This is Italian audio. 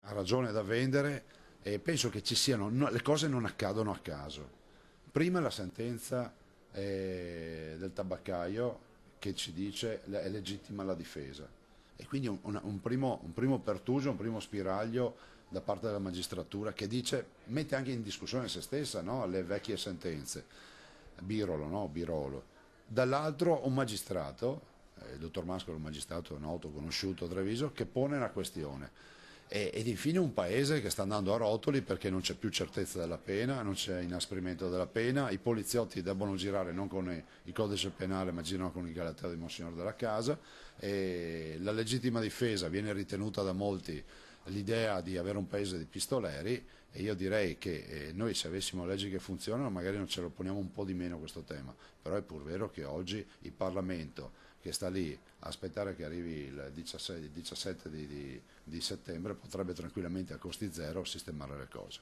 ha ragione da vendere e penso che ci siano, le cose non accadono a caso. Prima la sentenza del tabaccaio che ci dice è legittima la difesa e quindi un primo pertugio, un primo spiraglio da parte della magistratura che dice, mette anche in discussione se stessa, no? Le vecchie sentenze, Birolo, no? Birolo. Dall'altro un magistrato, il dottor Mascolo è un magistrato noto, conosciuto a Treviso, che pone la questione. Ed infine un paese che sta andando a rotoli perché non c'è più certezza della pena, non c'è inasprimento della pena, i poliziotti debbono girare non con il codice penale ma girano con il galateo di Monsignor della Casa, e la legittima difesa viene ritenuta da molti l'idea di avere un paese di pistoleri e io direi che noi se avessimo leggi che funzionano magari non ce lo poniamo un po' di meno questo tema, però è pur vero che oggi il Parlamento che sta lì a aspettare che arrivi il 17 di settembre potrebbe tranquillamente a costi zero sistemare le cose.